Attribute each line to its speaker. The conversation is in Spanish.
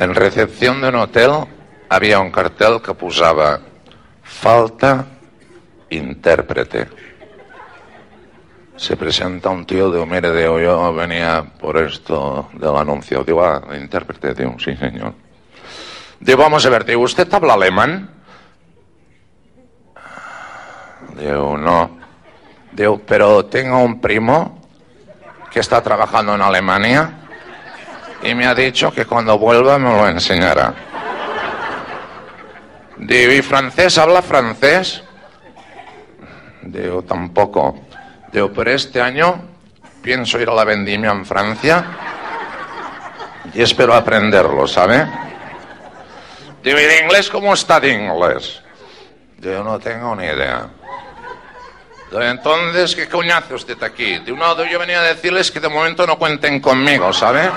Speaker 1: En recepción de un hotel había un cartel que posaba falta intérprete. Se presenta un tío, digo, mire, digo, yo venía por esto del anuncio. Digo, intérprete, digo, sí, señor. Digo, vamos a ver, digo, ¿usted habla alemán? Digo, no. Digo, pero tengo un primo que está trabajando en Alemania y me ha dicho que cuando vuelva me lo enseñará. Digo, ¿y francés? ¿Habla francés? Digo, tampoco. Digo, pero este año pienso ir a la vendimia en Francia y espero aprenderlo, ¿sabe? Digo, ¿y de inglés cómo está de inglés? Digo, no tengo ni idea. Digo, entonces, ¿qué coño hace usted aquí? Digo, no, yo venía a decirles que de momento no cuenten conmigo, ¿sabe?